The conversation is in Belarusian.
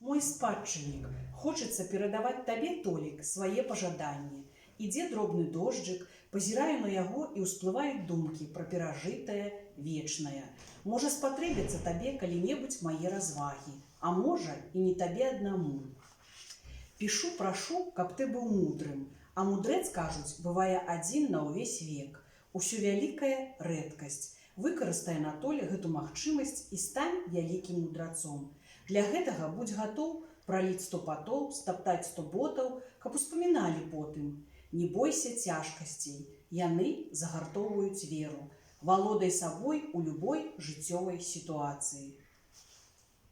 Мой спадчыннік, хочацца перадаваць табе, Толік, свае пажаданні. Ідзе дробны дожджык, пазіраю на яго і ўсплываюць думкі пра перажытае, вечнае. Можа спатрэбяцца табе калі-небудзь мае развагі, а можа і не табе аднаму. Пішу, прашу, каб ты быў мудрым, а мудрэц, кажуць, бывае адзін на ўвесь век. Усё вялікая рэдкасць. Выкарыстай, Анатоль, гэту магчымасць і стань вялікім мудрацом. Для гэтага будзь гатоў праліць 100 патоў, стаптаць 100 ботаў, каб успаміналі потым. Не бойся цяжкасцей, яны загартоўваюць веру. Валодай сабой у любой жыццёвай сітуацыі.